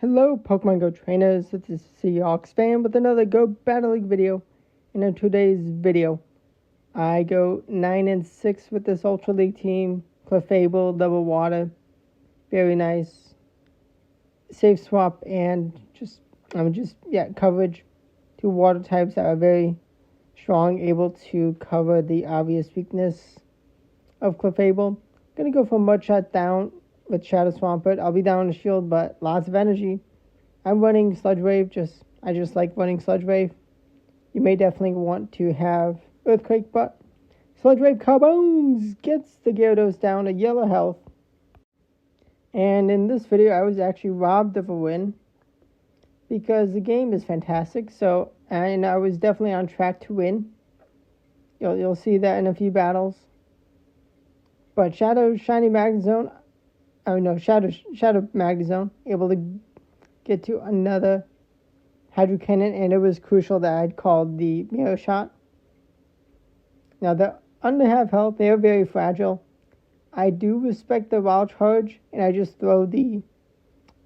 Hello Pokemon Go trainers, this is Seahawks fan with another Go Battle League video. And in today's video, I go 9-6 with this Ultra League team. Clefable, double water, very nice. Safe swap and coverage. Two water types that are very strong, able to cover the obvious weakness of Clefable. Gonna go for Mud Shot down with Shadow Swampert. I'll be down to shield, but lots of energy. I'm running Sludge Wave, I just like running Sludge Wave. You may definitely want to have Earthquake, but Sludge Wave kabooms gets the Gyarados down to yellow health. And in this video, I was actually robbed of a win because the game is fantastic. And I was definitely on track to win. You'll see that in a few battles. But Shadow Magnezone, able to get to another Hydro Cannon, and it was crucial that I'd called the Mirror Shot. Now, they're under half health, they are very fragile. I do respect the Wild Charge, and I just throw the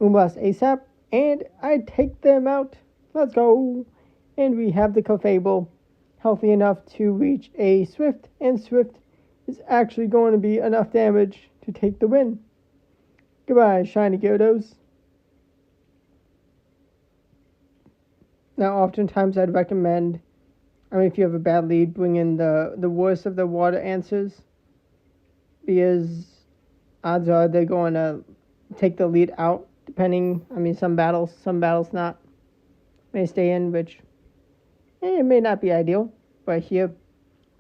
Moonblast ASAP, and I take them out. Let's go! And we have the Clefable healthy enough to reach a Swift, and Swift is actually going to be enough damage to take the win. Goodbye, shiny Gyarados. Now, oftentimes I'd recommend, if you have a bad lead, bring in the worst of the water answers, because odds are they're going to take the lead out, depending, some battles not. May stay in, which it may not be ideal, but here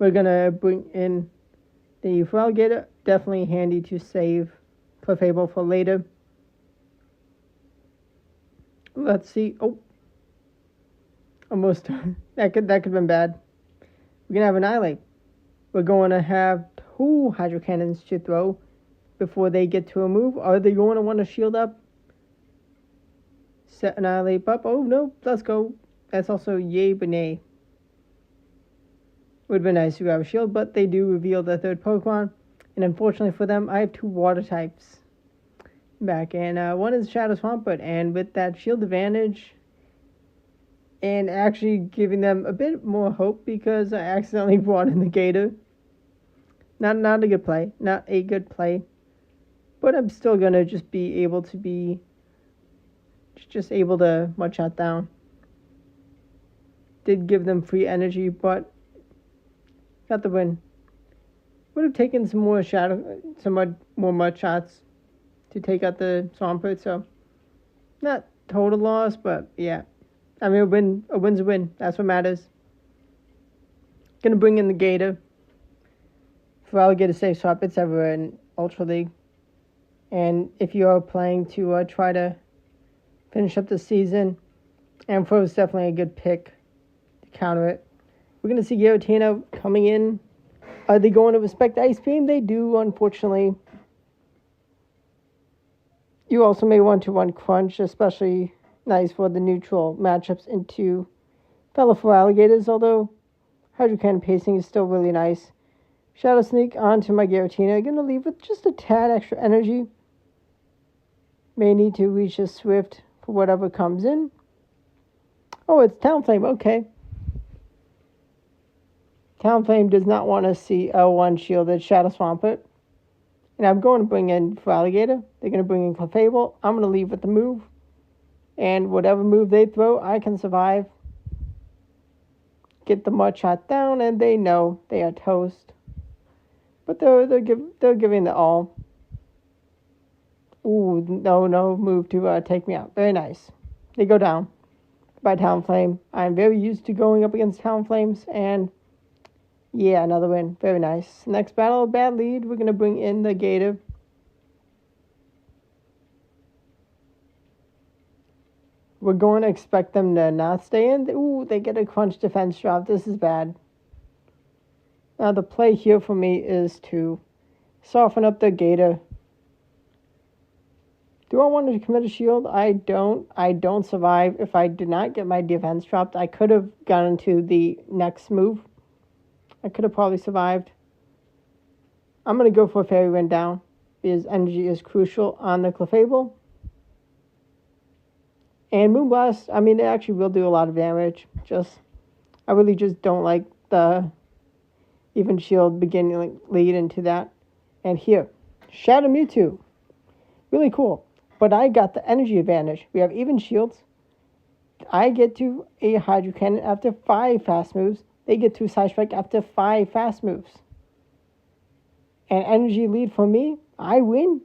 we're going to bring in the Feraligatr, definitely handy to save Clefable for later. Let's see. Oh, almost. that could have been bad. We're gonna have Annihilate. We're going to have two Hydro Cannons to throw before they get to a move. Are they going to want to shield up? Set Annihilate up. Oh no, let's go. That's also yay but nay. Would have been nice to have a shield, but they do reveal the third Pokemon. And unfortunately for them, I have two water types back. And one is Shadow Swampert. And with that shield advantage, and actually giving them a bit more hope because I accidentally brought in the Gator. Not a good play. Not a good play. But I'm still going to just be able to Mud Shot down. Did give them free energy, but got the win. Would have taken some more Mud Shots to take out the Swampert, so not total loss, but yeah. A win's a win. That's what matters. Gonna bring in the Gator. Feraligatr safe swap. It's ever in Ultra League. And if you are playing to try to finish up the season, Ampharos is definitely a good pick to counter it. We're gonna see Giratina coming in. Are they going to respect Ice Beam? They do, unfortunately. You also may want to run Crunch, especially nice for the neutral matchups into fellow Feraligatrs, although Hydro Cannon pacing is still really nice. Shadow Sneak onto my Giratina. Gonna leave with just a tad extra energy. May need to reach a Swift for whatever comes in. Oh, it's Talonflame, okay. Talonflame does not want to see L1 shielded Shadow Swampert. And I'm going to bring in Feraligatr. They're going to bring in Clefable. I'm going to leave with the move. And whatever move they throw, I can survive. Get the Mud Shot down, and they know they are toast. But they're giving the all. Ooh, no move to take me out. Very nice. They go down by Talonflame. I'm very used to going up against Talonflames, and yeah, another win. Very nice. Next battle, bad lead. We're going to bring in the Gator. We're going to expect them to not stay in. Ooh, they get a Crunch defense drop. This is bad. Now, the play here for me is to soften up the Gator. Do I want to commit a shield? I don't. I don't survive. If I did not get my defense dropped, I could have gone into the next move. I could have probably survived. I'm going to go for a Fairy Wind down because energy is crucial on the Clefable. And Moonblast, I mean, it actually will do a lot of damage. I really just don't like the even shield beginning lead into that. And here, Shadow Mewtwo. Really cool. But I got the energy advantage. We have even shields. I get to a Hydro Cannon after 5 fast moves. They get to Side Strike after 5 fast moves. And energy lead for me, I win.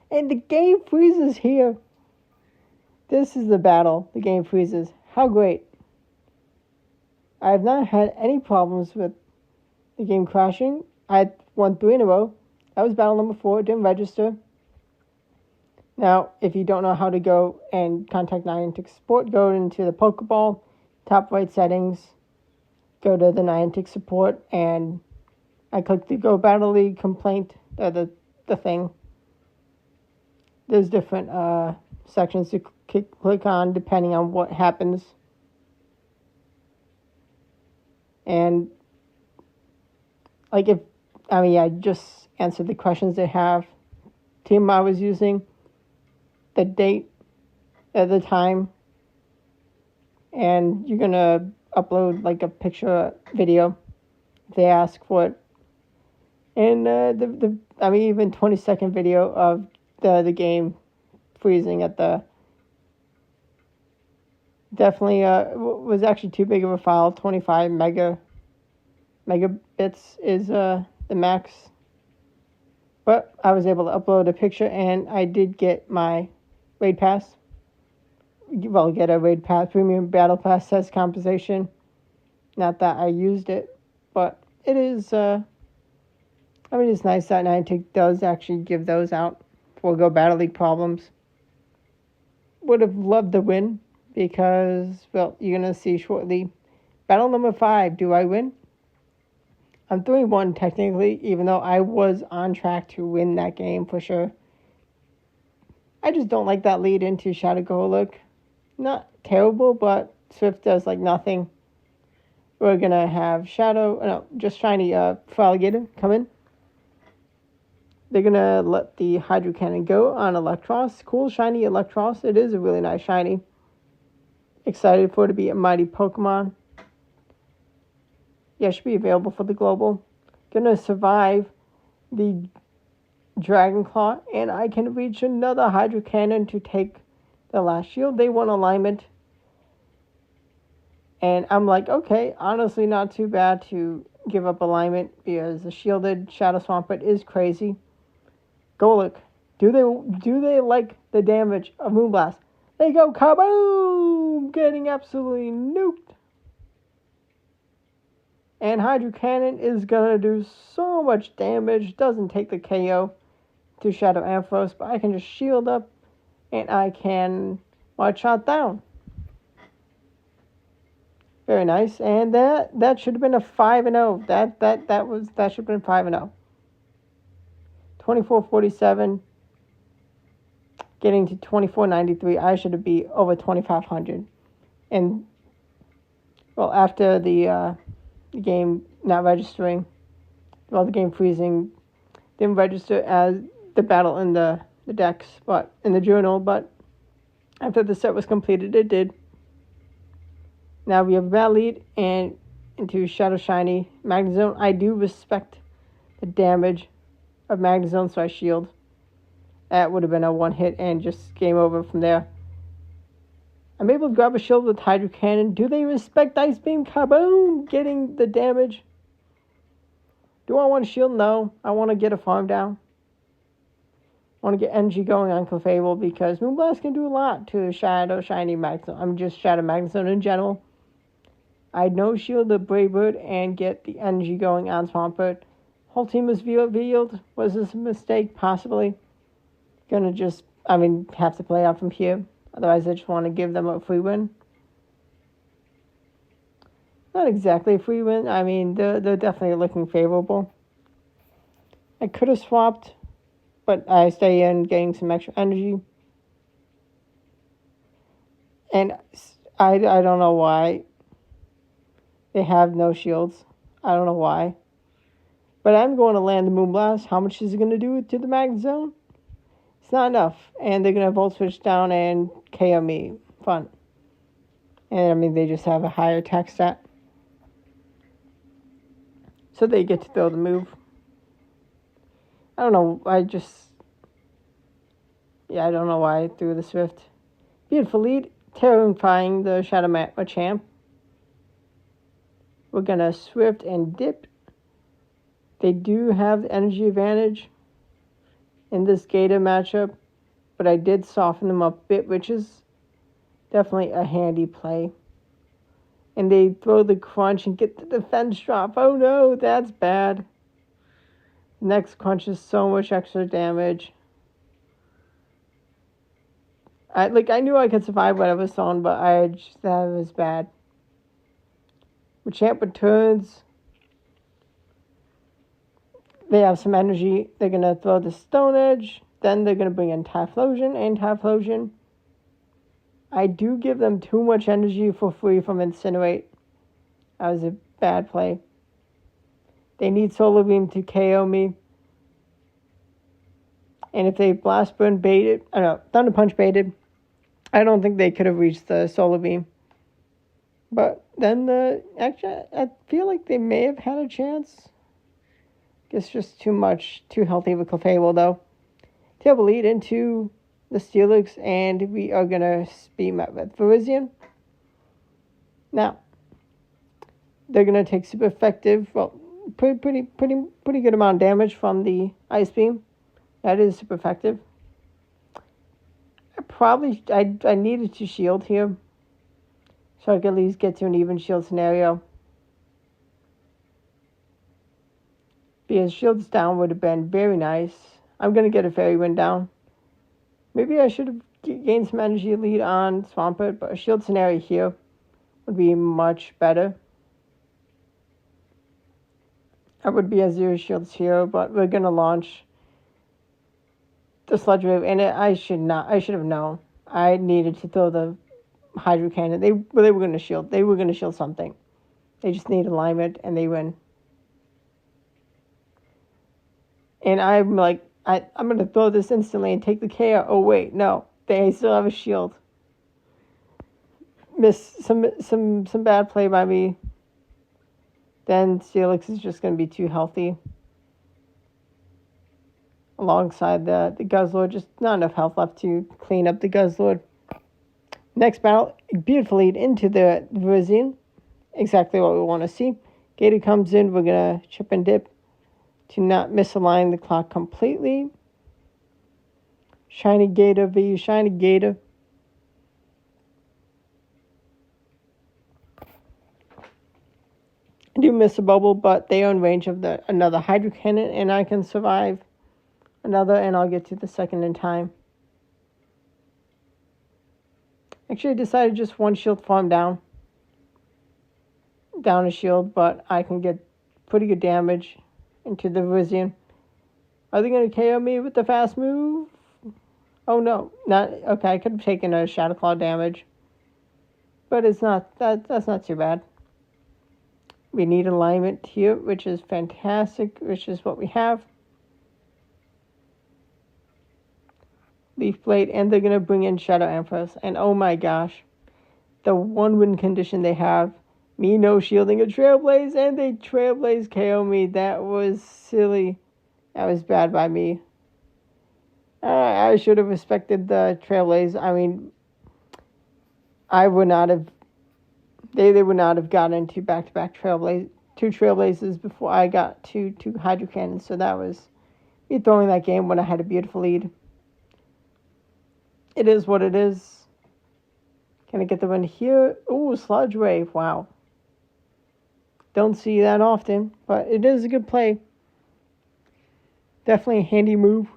And the game freezes here. This is the battle. The game freezes. How great. I have not had any problems with the game crashing. I won 3 in a row. That was battle number 4. It didn't register. Now, if you don't know how to go and contact Niantic support, go into the Pokeball, top right settings, go to the Niantic support, and I click the Go Battle League complaint, the thing. There's different sections to click on depending on what happens. And I just answered the questions they have. Team I was using, the date, at the time, and you're gonna upload like a picture, video, if they ask for it. And even 20-second video of the game freezing at the. Definitely was actually too big of a file. 25 megabits is the max. But I was able to upload a picture, and I did get my raid pass. Well, get a raid pass, premium battle pass says compensation. Not that I used it, but it is. It's nice that Niantic does actually give those out for Go Battle League problems. Would have loved the win because, well, you're gonna see shortly. Battle number 5. Do I win? I'm 3-1 technically, even though I was on track to win that game for sure. I just don't like that lead into Shadow Golok. Not terrible, but Swift does like nothing. We're gonna have just Shiny Feraligatr come in. They're gonna let the Hydro Cannon go on Electros. Cool shiny Electros. It is a really nice shiny. Excited for it to be a mighty Pokemon. Yeah, it should be available for the global. Gonna survive the Dragon Claw, and I can reach another Hydro Cannon to take the last shield. They want alignment. And I'm like, okay, honestly not too bad to give up alignment because the shielded Shadow Swampert is crazy. Golok, do they like the damage of Moonblast? They go kaboom! Getting absolutely nuked. And Hydro Cannon is gonna do so much damage. Doesn't take the KO to Shadow Ampharos, but I can just shield up and I can one shot down. Very nice. And that should have been a 5-0. That should have been 5-0. 2447 getting to 2493. I should have been over 2500. And well, after the game not registering, the game freezing didn't register as the battle in the decks, but in the journal, but after the set was completed, it did. Now we have battle lead and into Shadow Shiny Magnezone. I do respect the damage of Magnezone, so I shield. That would have been a one hit and just game over from there. I'm able to grab a shield with Hydro Cannon. Do they respect Ice Beam? Kaboom! Getting the damage. Do I want to shield? No. I want to get a farm down. I want to get energy going on Clefable because Moonblast can do a lot to Shadow Shiny Magnezone. I'm just Shadow Magnezone in general. I no shield the Brave Bird and get the energy going on Swampert. Whole team was revealed. Was this a mistake? Possibly. Gonna just, have to play out from here. Otherwise, I just want to give them a free win. Not exactly a free win. They're definitely looking favorable. I could have swapped, but I stay in getting some extra energy. And I don't know why they have no shields. I don't know why. But I'm going to land the Moonblast. How much is it going to do to the Magnezone? It's not enough. And they're going to Volt Switch down and KO me fun. And I mean, they just have a higher attack stat. So they get to throw the move. I don't know, I don't know why I threw the Swift. Beautiful lead, terrifying the Shadow Machamp. We're gonna Swift and dip. They do have the energy advantage in this Gator matchup, but I did soften them up a bit, which is definitely a handy play. And they throw the crunch and get the defense drop. Oh no, that's bad. Next crunch is so much extra damage. I knew I could survive what I was on, but that was bad. Machamp returns. They have some energy. They're going to throw the Stone Edge. Then they're going to bring in Typhlosion and Typhlosion. I do give them too much energy for free from Incinerate. That was a bad play. They need Solar Beam to KO me. And if they Blast Burn baited, Thunder Punch baited, I don't think they could have reached the Solar Beam. But then actually, I feel like they may have had a chance. It's just too healthy of a Clefable, though. Terrible lead into the Steelix, and we are going to be met with Virizion. Now, they're going to take super effective, pretty good amount of damage from the Ice Beam. That is super effective. I needed to shield here, so I could at least get to an even shield scenario. Because shields down would have been very nice. I'm going to get a Fairy Wind down. Maybe I should have gained some energy lead on Swampert, but a shield scenario here would be much better. I would be a 0 shields here, but we're going to launch the Sludge Wave, and I should have known. I needed to throw the Hydro Cannon. They were going to shield. They were going to shield something. They just need alignment, and they win. And I'm like, I'm going to throw this instantly and take the KO. Oh, wait, no. They still have a shield. Miss some bad play by me. Then Steelix is just going to be too healthy. Alongside the Guzzlord, just not enough health left to clean up the Guzzlord. Next battle, beautiful lead into the Virizion. Exactly what we want to see. Gator comes in, we're going to chip and dip to not misalign the clock completely. Shiny Gator v Shiny Gator. I do miss a bubble, but they are in range of another Hydro Cannon, and I can survive another, and I'll get to the second in time. Actually, I decided just one shield farm down a shield, but I can get pretty good damage into the Virizion. Are they going to KO me with the fast move? Oh no, not okay. I could have taken a Shadow Claw damage, but it's not that's not too bad. We need alignment here, which is fantastic, which is what we have. Leaf Blade, and they're going to bring in Shadow Empress. And oh my gosh, the one win condition they have, me no shielding a Trailblaze, and they Trailblaze KO me. That was silly. That was bad by me. I should have respected the Trailblaze. I mean, I would not have. They would not have gotten to back-to-back two Trailblazes before I got two Hydro Cannons. So that was me throwing that game when I had a beautiful lead. It is what it is. Can I get the win here? Ooh, Sludge Wave. Wow. Don't see that often, but it is a good play. Definitely a handy move.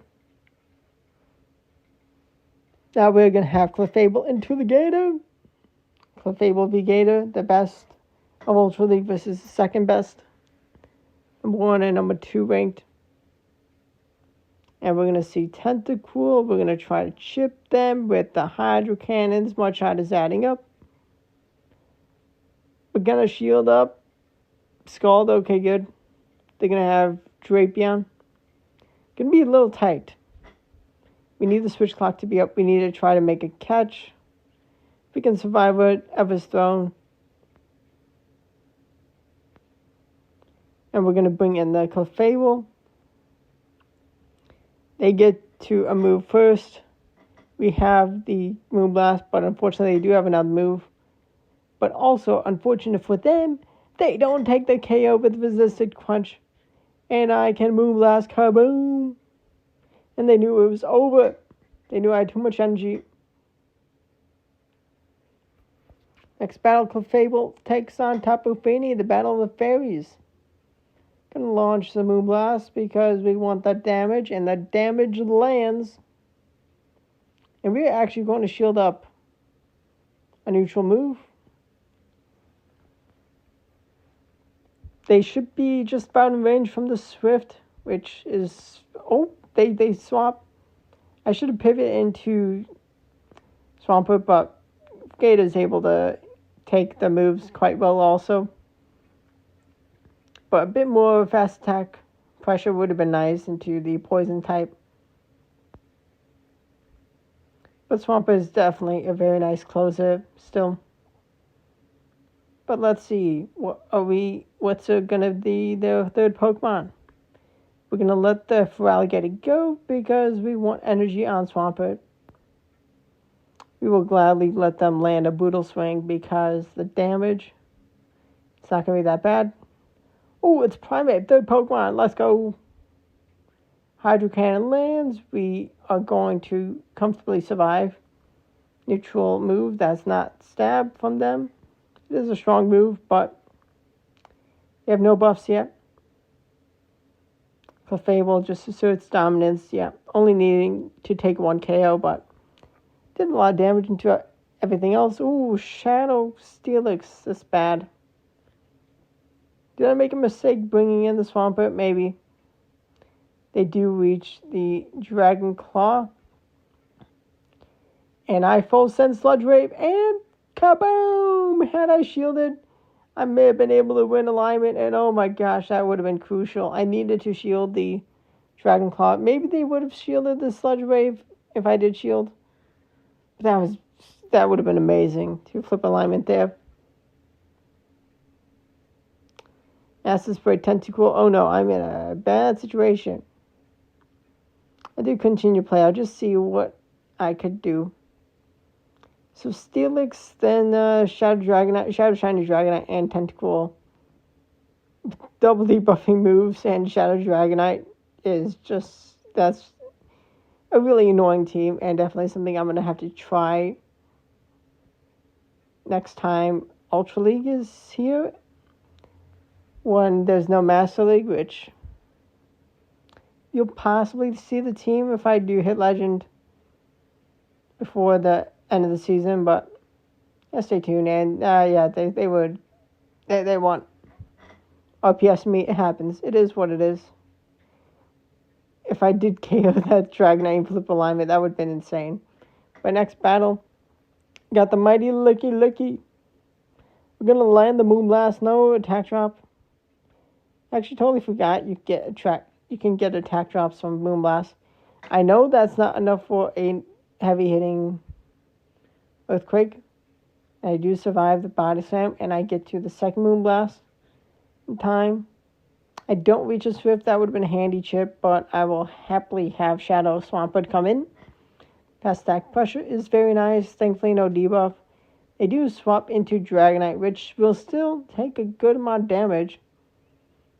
Now we're going to have Clefable into the Gator. Clefable v Gator, the best of Ultra League versus the second best. Number 1 and number 2 ranked. And we're going to see Tentacool. We're going to try to chip them with the Hydro Cannons. Mudshot is adding up. We're going to shield up. Scald, okay, good. They're going to have Drapion. Going to be a little tight. We need the switch clock to be up. We need to try to make a catch. If we can survive whatever's thrown. And we're going to bring in the Clefable. They get to a move first. We have the Moonblast, but unfortunately they do have another move. But also, unfortunate for them, they don't take the KO with Resisted Crunch. And I can Moonblast, kaboom! And they knew it was over. They knew I had too much energy. Next battle, Clefable takes on Tapu Fini, the Battle of the Fairies. Gonna launch the Moonblast because we want that damage, and that damage lands. And we're actually going to shield up a neutral move. They should be just about in range from the Swift, which is... Oh, they swap. I should have pivoted into Swampert, but Gator's able to take the moves quite well also. But a bit more fast attack pressure would have been nice into the poison type. But Swampert is definitely a very nice closer still. But let's see, what's gonna be their third Pokemon? We're gonna let the Feraligatr go because we want energy on Swampert. We will gladly let them land a Brutal Swing because the damage, it's not gonna be that bad. Oh, it's Primate, third Pokemon, let's go. Hydro Cannon lands, we are going to comfortably survive. Neutral move, that's not stab from them. It is a strong move, but they have no buffs yet. Clefable just asserts dominance, yeah. Only needing to take one KO, but did a lot of damage into everything else. Ooh, Shadow Steelix, that's bad. Did I make a mistake bringing in the Swampert? Maybe. They do reach the Dragon Claw. And I full send Sludge Wave, and kaboom! Had I shielded, I may have been able to win alignment, and oh my gosh, that would have been crucial. I needed to shield the Dragon Claw. Maybe they would have shielded the Sludge Wave if I did shield. But that would have been amazing to flip alignment there. Acid Spray Tentacle. Oh no, I'm in a bad situation. I do continue to play. I'll just see what I could do. So Steelix, then Shadow Dragonite, Shadow Shiny Dragonite, and Tentacle. Double debuffing moves, and Shadow Dragonite is just, that's a really annoying team, and definitely something I'm going to have to try next time Ultra League is here. When there's no Master League, which you'll possibly see the team if I do hit Legend before the end of the season, but yeah, stay tuned. And yeah, they want RPS me. It happens. It is what it is. If I did KO that Dragonite and flip alignment, that would have been insane. But next battle, got the mighty Licky. We're gonna land the Moonblast. No attack drop. Actually, totally forgot you can get attack drops from Moonblast. I know that's not enough for a heavy hitting Earthquake. I do survive the Body Slam, and I get to the second Moonblast in time. I don't reach a Swift, that would have been a handy chip, but I will happily have Shadow Swampert come in. Fast attack pressure is very nice, thankfully no debuff. They do swap into Dragonite, which will still take a good amount of damage.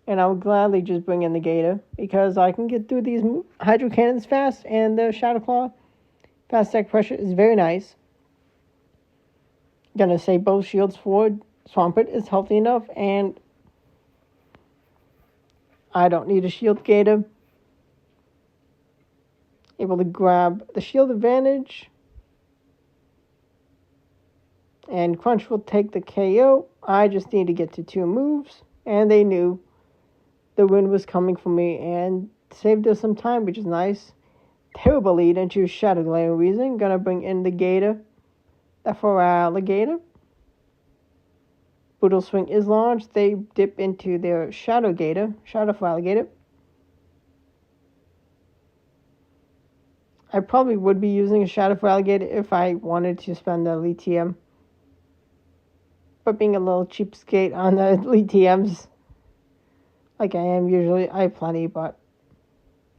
And I would gladly just bring in the Gator, because I can get through these Hydro Cannons fast, and the Shadow Claw fast attack pressure is very nice. Gonna say both shields forward. Swampert is healthy enough, and I don't need a shield Gator. Able to grab the shield advantage. And Crunch will take the KO. I just need to get to 2 moves, and they knew the win was coming for me and saved us some time, which is nice. Terrible lead into Shadow Glare Reason. Gonna bring in the Gator. The Feraligatr. Brutal Swing is launched. They dip into their Shadow Feraligatr. I probably would be using a Shadow Feraligatr if I wanted to spend the lithium but being a little cheapskate on the elite TMs, like I am usually. I have plenty, but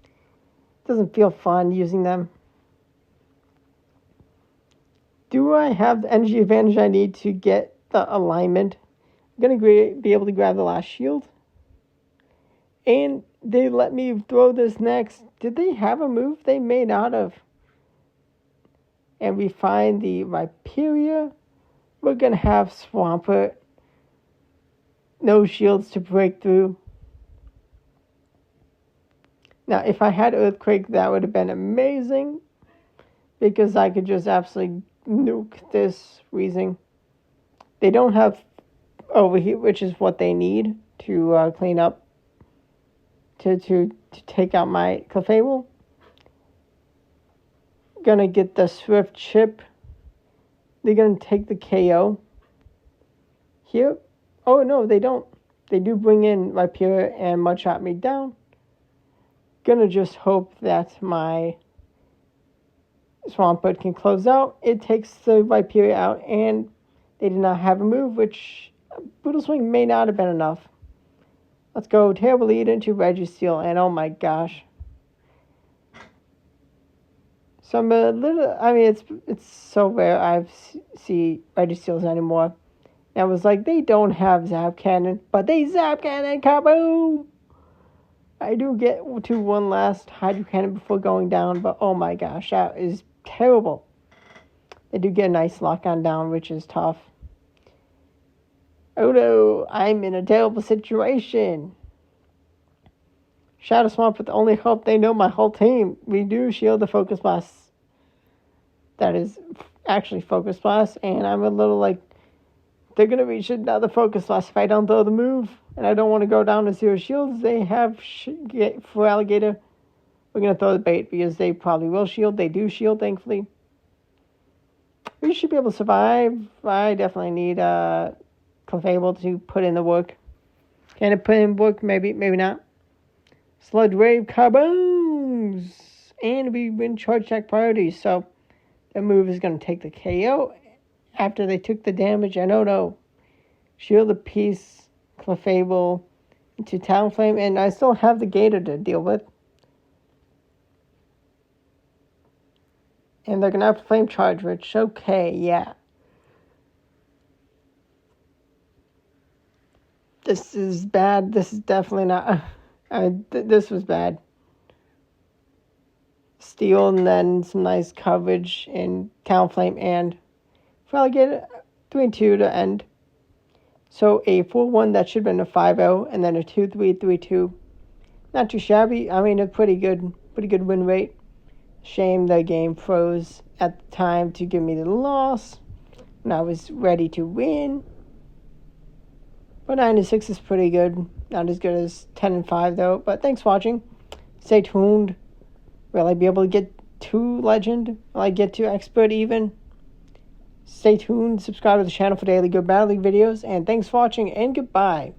it doesn't feel fun using them. Do I have the energy advantage I need to get the alignment? I'm going to be able to grab the last shield. And they let me throw this next. Did they have a move? They may not have. And we find the Rhyperior. We're going to have Swampert. No shields to break through. Now, if I had Earthquake, that would have been amazing. Because I could just absolutely nuke this Weezing. They don't have Overheat, which is what they need to clean up. To take out my Clefable. Gonna get the Swift Chip. They're gonna take the KO. Here. Oh no, they don't. They do bring in Rhyperior and Mudshot me down. Gonna just hope that my Swampert can close out. It takes the Rhyperior out, and they did not have a move, which Brutal Swing may not have been enough. Let's go Terrible Lead into Registeel, and oh my gosh. So I'm a little, I mean, it's so rare I see Registeels anymore. And I was like, they don't have Zap Cannon, but they Zap Cannon, kaboom! I do get to one last Hydro Cannon before going down, but oh my gosh, that is terrible. They do get a nice lock on down, which is tough. Oh no, I'm in a terrible situation. Shadow Swamp with the only hope they know my whole team. We do shield the Focus Blast. That is actually Focus Blast, and I'm a little like, they're going to reach another Focus Blast if I don't throw the move, and I don't want to go down to 0 shields. They have for Alligator. We're going to throw the bait because they probably will shield. They do shield, thankfully. We should be able to survive. I definitely need Clefable to put in the work. Can it put in work? Maybe, maybe not. Sludge Wave, kabooms! And we win Charge Attack priority, so that move is going to take the KO after they took the damage. And oh no, Shield of Peace, Clefable into Talonflame, and I still have the Gator to deal with. And they're going to have to Flame Charge, which, okay, yeah. This is bad. This is definitely not... this was bad. Steel and then some nice coverage in Talonflame and probably get 3-2 to end. So a 4-1 that should have been a 5-0 and then a 2-3, 3-2. Not too shabby. I mean, a pretty good win rate. Shame the game froze at the time to give me the loss when I was ready to win. But 9-6 is pretty good. Not as good as 10-5 though. But thanks for watching. Stay tuned. Will I be able to get to Legend? Will I get to Expert even? Stay tuned. Subscribe to the channel for daily Good Battle League videos. And thanks for watching and goodbye.